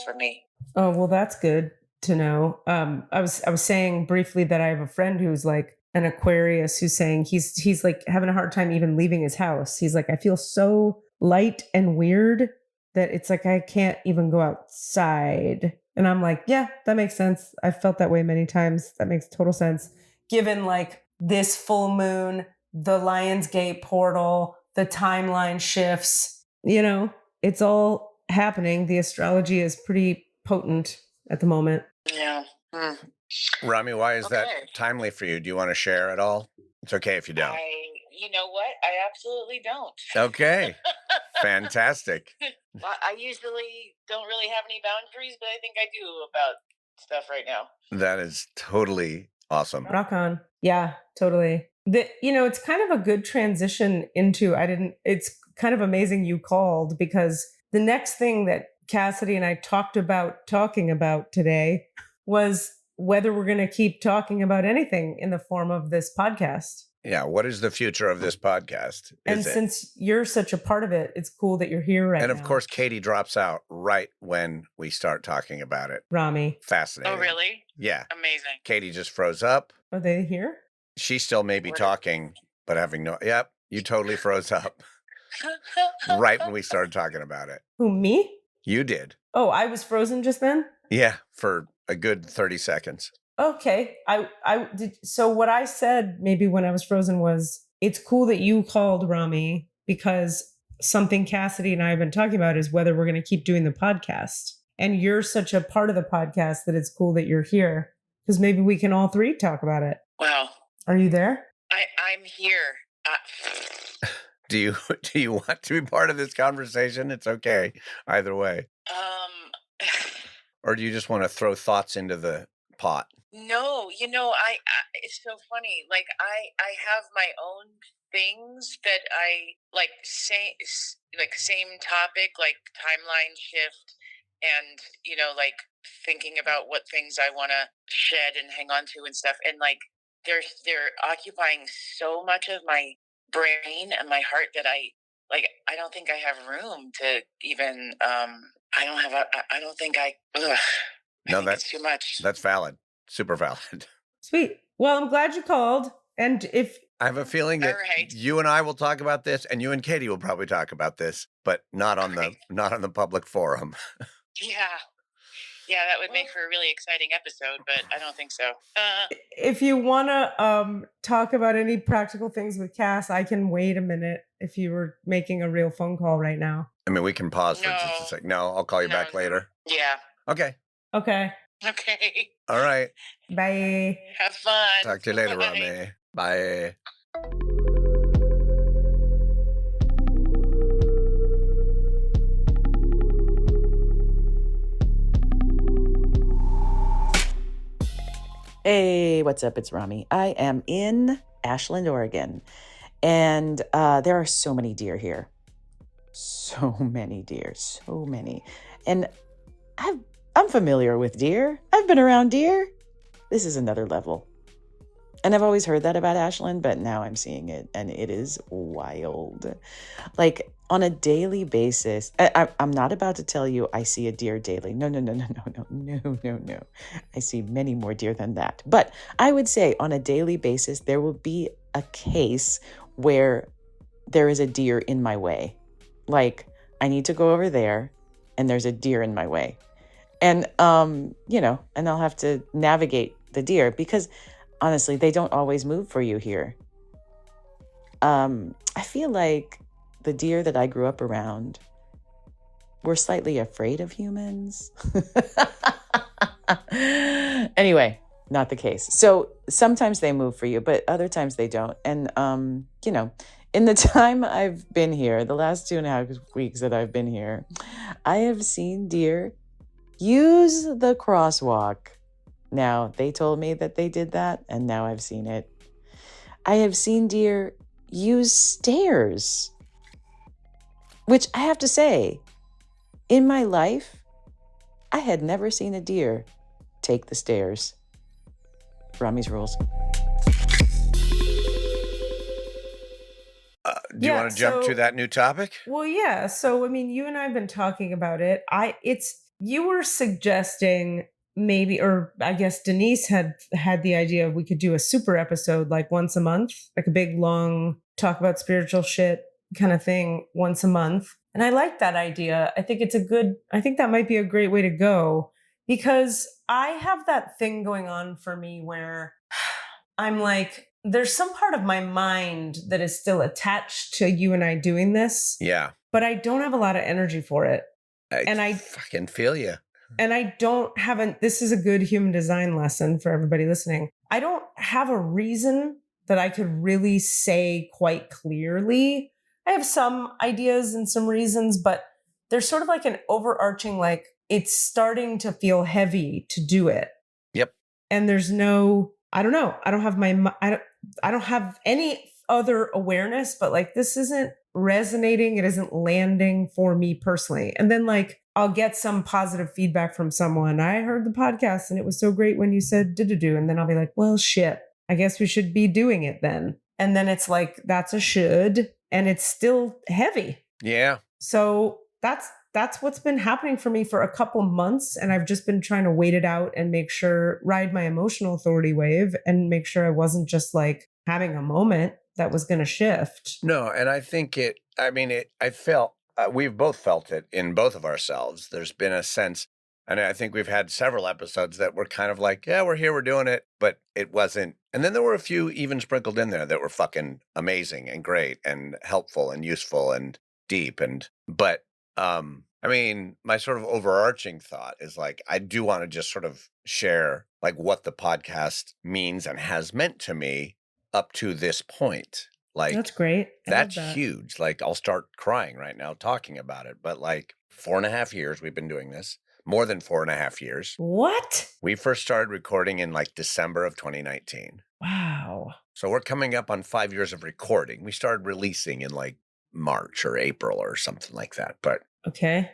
for me. Oh, well, that's good to know. I was saying briefly that I have a friend who's like an Aquarius, who's saying he's like having a hard time even leaving his house. He's like, I feel so light and weird that it's like I can't even go outside. And I'm like, yeah, that makes sense. I've felt that way many times. That makes total sense. Given like this full moon, the Lionsgate portal, the timeline shifts, it's all happening. The astrology is pretty potent at the moment. Yeah. Rami, why is that timely for you? Do you want to share at all? It's okay if you don't. You know what? I absolutely don't. Okay. Fantastic. I usually don't really have any boundaries, but I think I do about stuff right now. That is totally awesome. Rock on. Yeah, totally. It's kind of a good transition into, it's kind of amazing you called, because the next thing that Cassidy and I talking about today was whether we're going to keep talking about anything in the form of this podcast. Yeah. What is the future of this podcast? Since you're such a part of it, it's cool that you're here right now. And of course, Katie drops out right when we start talking about it. Rami. Fascinating. Oh, really? Yeah. Amazing. Katie just froze up. Are they here? She still may be talking, but having yep, you totally froze up right when we started talking about it. Who, me? You did. Oh, I was frozen just then? Yeah, for a good 30 seconds. Okay. I did. So what I said maybe when I was frozen was, it's cool that you called, Rami, because something Cassidy and I have been talking about is whether we're going to keep doing the podcast. And you're such a part of the podcast that it's cool that you're here, because maybe we can all three talk about it. Wow. Are you there? I'm here. Do you want to be part of this conversation? It's okay either way. Or do you just want to throw thoughts into the pot? No, I it's so funny. Like I have my own things that I like, same topic, like timeline shift, and like thinking about what things I want to shed and hang on to and stuff, and like they're occupying so much of my brain and my heart that I don't think I have room to even I don't think I think it's too much. That's valid. Super valid. Sweet. Well, I'm glad you called. And if I have a feeling that you and I will talk about this, and you and Katie will probably talk about this, but not on the public forum. Yeah, that would make for a really exciting episode, but I don't think so. If you want to talk about any practical things with Cass, I can wait a minute if you were making a real phone call right now. I mean, we can pause for just a sec. No, I'll call you back later. Yeah. Okay. Okay. All right. Bye. Have fun. Talk to you later, Rami. Bye. Hey, what's up? It's Rami. I am in Ashland, Oregon, and there are so many deer here. So many deer, so many. And I'm familiar with deer. I've been around deer. This is another level. And I've always heard that about Ashland, but now I'm seeing it, and it is wild. Like, on a daily basis, I'm not about to tell you I see a deer daily. No. I see many more deer than that. But I would say on a daily basis, there will be a case where there is a deer in my way. Like, I need to go over there, and there's a deer in my way. And, and I'll have to navigate the deer because, honestly, they don't always move for you here. I feel like the deer that I grew up around were slightly afraid of humans. Anyway, not the case. So sometimes they move for you, but other times they don't. And, in the time I've been here, the last 2.5 weeks that I've been here, I have seen deer use the crosswalk. Now, they told me that they did that, and now I've seen it. I have seen deer use stairs, which I have to say, in my life, I had never seen a deer take the stairs. Rami's rules. Do you want to jump to that new topic? Well, yeah. So, I mean, you and I have been talking about it. You were suggesting maybe, or I guess Denise had the idea of we could do a super episode like once a month, like a big, long talk about spiritual shit kind of thing once a month. And I like that idea. I think that might be a great way to go, because I have that thing going on for me where I'm like, there's some part of my mind that is still attached to you and I doing this. Yeah. But I don't have a lot of energy for it. I fucking feel you. And I don't this is a good human design lesson for everybody listening. I don't have a reason that I could really say quite clearly. I have some ideas and some reasons, but there's sort of like an overarching, like, it's starting to feel heavy to do it. Yep. And there's no, I don't know. I don't have any other awareness, but like, this isn't resonating. It isn't landing for me personally. And then like, I'll get some positive feedback from someone. I heard the podcast and it was so great when you said do. And then I'll be like, well, shit, I guess we should be doing it then. And then it's like, that's a should, and it's still heavy. Yeah. So that's what's been happening for me for a couple months. And I've just been trying to wait it out and ride my emotional authority wave and make sure I wasn't just like having a moment that was going to shift. No. And I think I felt We've both felt it in both of ourselves. There's been a sense, and I think we've had several episodes that were kind of like, yeah, we're here, we're doing it, but it wasn't. And then there were a few even sprinkled in there that were fucking amazing and great and helpful and useful and deep. But I mean, my sort of overarching thought is like, I do want to just sort of share like what the podcast means and has meant to me up to this point. Like, That's great. I love that's that. huge. Like, I'll start crying right now talking about it. But like 4.5 years we've been doing this, more than 4.5 years. What? We first started recording in like December of 2019. Wow. So we're coming up on 5 years of recording. We started releasing in like March or April or something like that. Okay.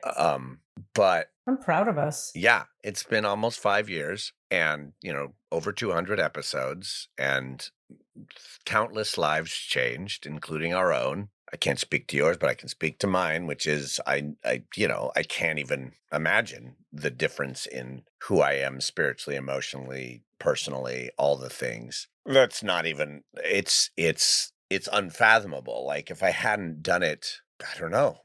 But I'm proud of us. yeah, it's been almost 5 years and, you know, over 200 episodes and countless lives changed, including our own. I can't speak to yours, but I can speak to mine, which is I can't even imagine the difference in who I am spiritually, emotionally, personally, all the things. That's not even, it's unfathomable. Like if I hadn't done it, I don't know.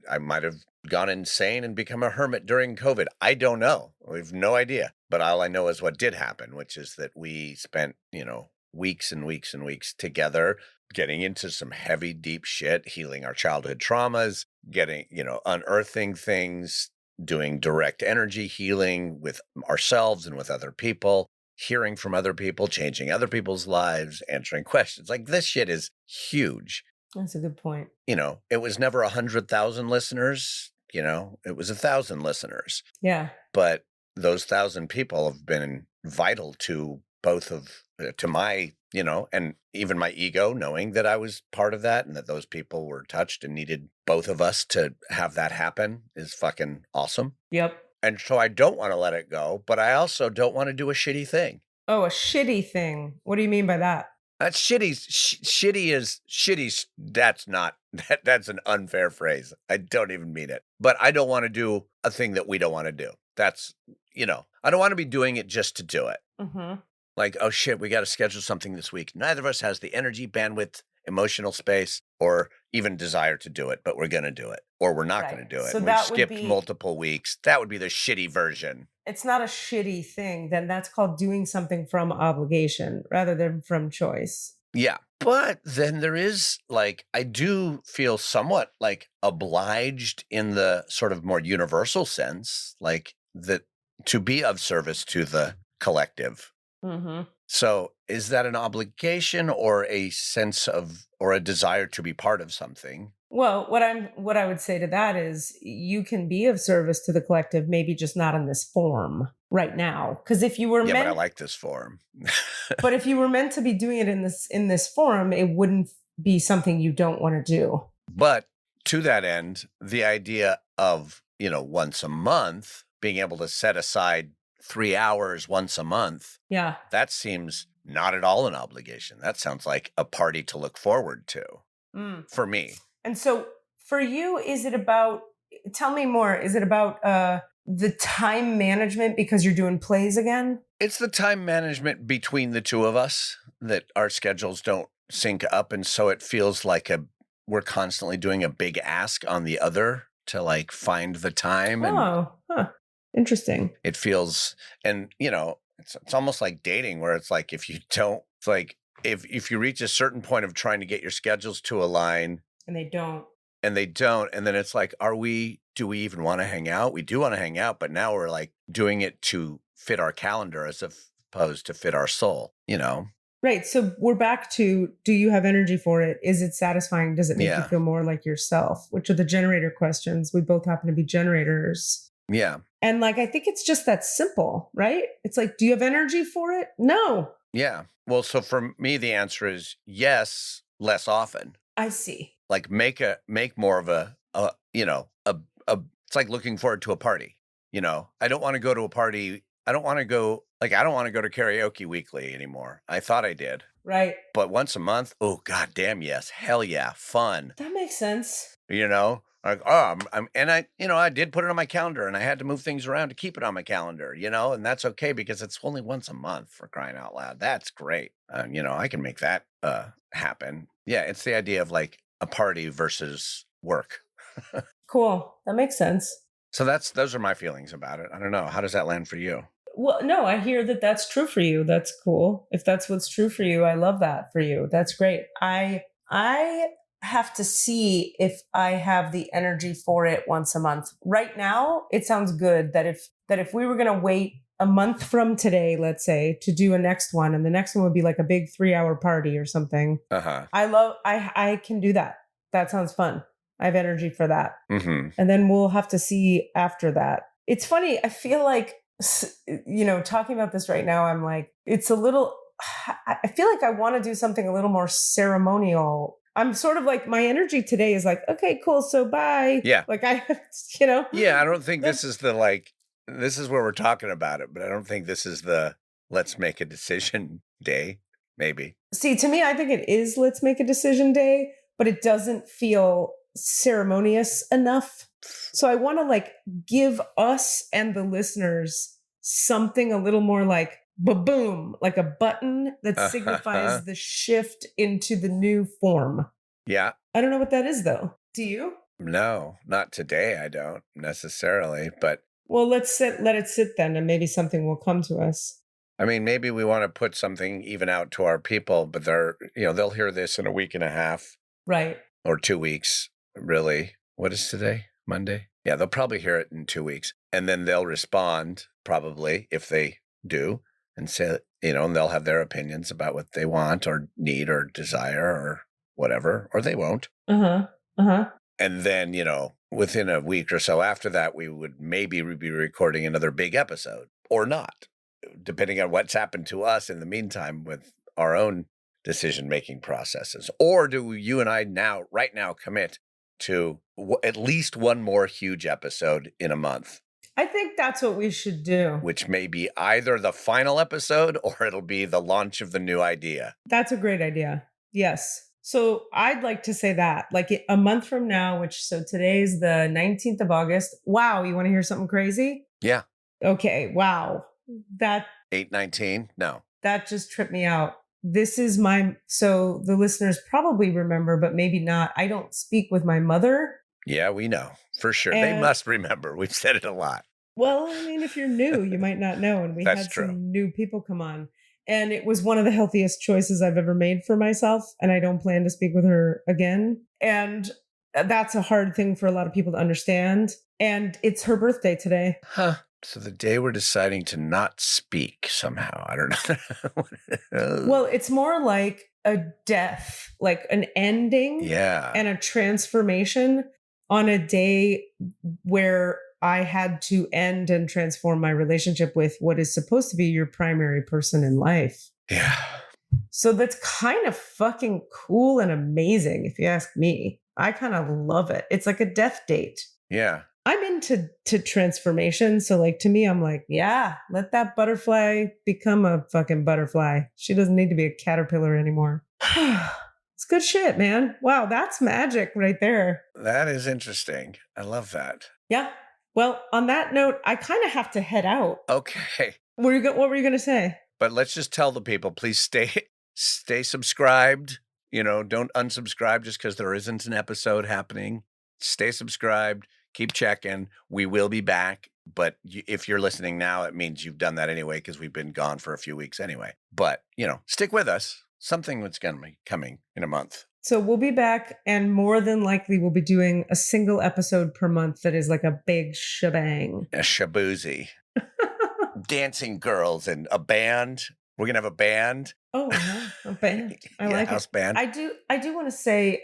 I might have gone insane and become a hermit during COVID. I don't know. We have no idea. But all I know is what did happen, which is that we spent, you know, weeks and weeks and weeks together, getting into some heavy, deep shit, healing our childhood traumas, getting, you know, unearthing things, doing direct energy healing with ourselves and with other people, hearing from other people, changing other people's lives, answering questions. Like this shit is huge. That's a good point. You know, it was never 100,000 listeners, you know, it was 1,000 listeners. Yeah. But those 1,000 people have been vital to both of, to my, you know, and even my ego, knowing that I was part of that and that those people were touched and needed both of us to have that happen is fucking awesome. Yep. And so I don't want to let it go, but I also don't want to do a shitty thing. Oh, a shitty thing. What do you mean by that? That's shitty. Shitty is shitty. That's not, that's an unfair phrase. I don't even mean it. But I don't want to do a thing that we don't want to do. That's, you know, I don't want to be doing it just to do it. Mm-hmm. Like, oh shit, we got to schedule something this week. Neither of us has the energy, bandwidth, emotional space, or even desire to do it, but we're going to do it. Or we're not going to do it. So We've that would skipped be- multiple weeks. That would be the shitty version. It's not a shitty thing. Then that's called doing something from obligation rather than from choice. Yeah. But then there is like, I do feel somewhat like obliged in the sort of more universal sense, like that to be of service to the collective. Mm-hmm. So is that an obligation or a sense of, or a desire to be part of something? Well, what I would say to that is you can be of service to the collective, maybe just not in this form right now. Because if you were Yeah, meant, but I like this form. but if you were meant to be doing it in this form, it wouldn't be something you don't want to do. But to that end, the idea of, you know, once a month, being able to set aside 3 hours once a month, Yeah. that seems not at all an obligation. That sounds like a party to look forward to for me. And so for you, is it about, tell me more, is it about the time management because you're doing plays again? It's the time management between the two of us that our schedules don't sync up. And so it feels like we're constantly doing a big ask on the other to like find the time. And Oh, interesting. it feels, and you know, it's almost like dating where it's like, if you don't, it's like, if you reach a certain point of trying to get your schedules to align, And they don't. and then it's like, do we even want to hang out? We do want to hang out, but now we're like doing it to fit our calendar as opposed to fit our soul, you know? Right. So we're back to, do you have energy for it? Is it satisfying? Does it make you feel more like yourself? Which are the generator questions. We both happen to be generators. Yeah. And like, I think it's just that simple, right? It's like, do you have energy for it? No. Yeah. Well, so for me, the answer is yes, less often. I see. Like make more of it's like looking forward to a party. You know, I don't want to go to a party. I don't want to go to karaoke weekly anymore. I thought I did. Right. But once a month, oh, God damn, yes. Hell yeah. Fun. That makes sense. You know, like, oh, I did put it on my calendar and I had to move things around to keep it on my calendar, you know, and that's okay because it's only once a month, for crying out loud. That's great. You know, I can make that happen. Yeah. It's the idea of like a party versus work. Cool. That makes sense. So those are my feelings about it. I don't know. How does that land for you? Well, no, I hear that that's true for you. That's cool. If that's what's true for you, I love that for you. That's great. I have to see if I have the energy for it once a month. Right now, it sounds good that if we were going to wait a month from today, let's say, to do a next one, and the next one would be like a big 3-hour party or something. I can do that. That sounds fun. I have energy for that. Mm-hmm. And then we'll have to see after that. It's funny. I feel like, talking about this right now, I'm like, it's a little, I feel like I want to do something a little more ceremonial. I'm sort of like, my energy today is like, okay, cool. So bye. Yeah. Like Yeah, I don't think this is this is where we're talking about it, but I don't think this is the let's make a decision day, maybe. See, to me, I think it is let's make a decision day, but it doesn't feel ceremonious enough. So I want to like give us and the listeners something a little more like ba-boom, like a button that signifies the shift into the new form. Yeah. I don't know what that is though. Do you? No, not today. I don't necessarily, but. Well, let it sit then, and maybe something will come to us. I mean, maybe we want to put something even out to our people, but they'll hear this in a week and a half. Right. Or 2 weeks, really. What is today? Monday? Yeah, they'll probably hear it in 2 weeks. And then they'll respond, probably, if they do, and say, and they'll have their opinions about what they want or need or desire or whatever, or they won't. And then, within a week or so after that, we would maybe be recording another big episode or not, depending on what's happened to us in the meantime with our own decision-making processes. Or do you and I right now commit to at least one more huge episode in a month? I think that's what we should do. Which may be either the final episode or it'll be the launch of the new idea. That's a great idea. Yes. So I'd like to say that like a month from now, so today's the 19th of August. Wow. You want to hear something crazy? Yeah. Okay. Wow. That 8/19? No. That just tripped me out. This is so the listeners probably remember, but maybe not. I don't speak with my mother. Yeah, we know for sure. They must remember. We've said it a lot. Well, I mean, if you're new, you might not know. And we had some new people come on. And it was one of the healthiest choices I've ever made for myself. And I don't plan to speak with her again. And that's a hard thing for a lot of people to understand. And it's her birthday today. Huh. So the day we're deciding to not speak somehow, I don't know. Well, it's more like a death, like an ending. Yeah. And a transformation on a day where I had to end and transform my relationship with what is supposed to be your primary person in life. Yeah. So that's kind of fucking cool and amazing, if you ask me. I kind of love it. It's like a death date. Yeah. I'm into transformation. So like to me, I'm like, yeah, let that butterfly become a fucking butterfly. She doesn't need to be a caterpillar anymore. It's good shit, man. Wow, that's magic right there. That is interesting. I love that. Yeah. Well, on that note, I kind of have to head out. Okay. What were you going to say? But let's just tell the people, please stay subscribed. Don't unsubscribe just because there isn't an episode happening. Stay subscribed. Keep checking. We will be back. But if you're listening now, it means you've done that anyway because we've been gone for a few weeks anyway. But, stick with us. Something that's going to be coming in a month. So we'll be back, and more than likely we'll be doing a single episode per month that is like a big shebang. A shaboozy. Dancing girls and a band. We're going to have a band. Oh, yeah, a band. I like house it. Band. I do want to say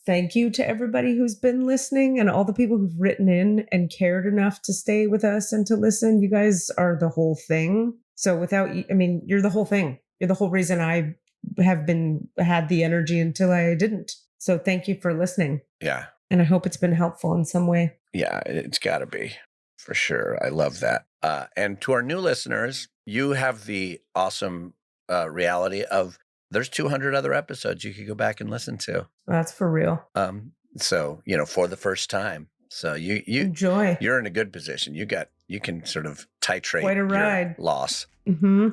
thank you to everybody who's been listening and all the people who've written in and cared enough to stay with us and to listen. You guys are the whole thing. So without you, you're the whole thing. You're the whole reason I have had the energy until I didn't. So thank you for listening. Yeah. And I hope it's been helpful in some way. Yeah, it's got to be for sure. I love that. And to our new listeners, you have the awesome reality of there's 200 other episodes you could go back and listen to. That's for real. So, for the first time. So you enjoy. You're in a good position. You can sort of titrate quite a ride. Your loss. Mm-hmm.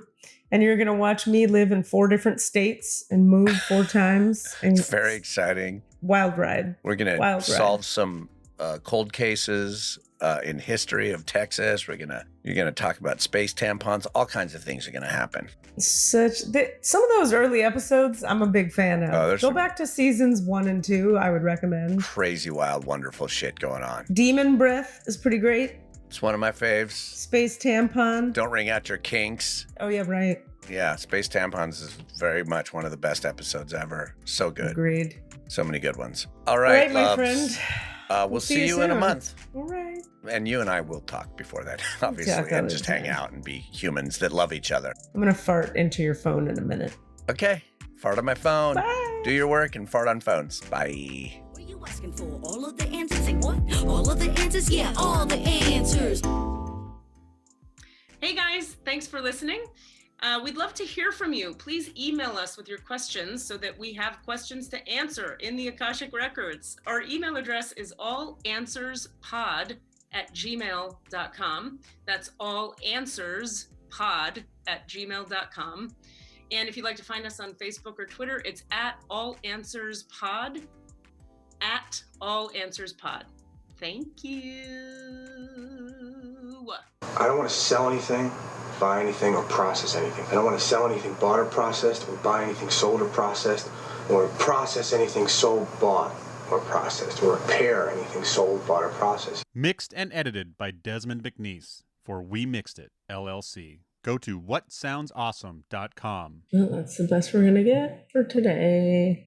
And you're going to watch me live in 4 different states and move 4 times. And it's very exciting. Wild ride. We're going to solve some cold cases in history of Texas. You're gonna talk about space tampons. All kinds of things are gonna happen. Some of those early episodes I'm a big fan of. Go back to seasons 1 and 2. I would recommend. Crazy, wild, wonderful shit going on. Demon breath is pretty great. It's one of my faves. Space tampon. Don't wring out your kinks. Oh yeah, right. Yeah, space tampons is very much one of the best episodes ever. So good. Agreed. So many good ones. All right, my friend. We'll see you in a month. All right. And you and I will talk before that, obviously, and just hang out and be humans that love each other. I'm going to fart into your phone in a minute. Okay. Fart on my phone. Bye. Do your work and fart on phones. Bye. What are you asking for? All of the answers? Say what? All of the answers? Yeah, all the answers. Hey guys, thanks for listening. We'd love to hear from you. Please email us with your questions so that we have questions to answer in the Akashic Records. Our email address is allanswerspod@gmail.com. That's allanswerspod@gmail.com. And if you'd like to find us on Facebook or Twitter, it's @allanswerspod, @allanswerspod. Thank you. I don't want to sell anything, buy anything, or process anything. I don't want to sell anything bought or processed, or buy anything sold or processed, or process anything sold, bought, or processed, or repair anything sold, bought, or processed. Mixed and edited by Desmond McNeese for We Mixed It, LLC. Go to whatsoundsawesome.com. Well, that's the best we're going to get for today.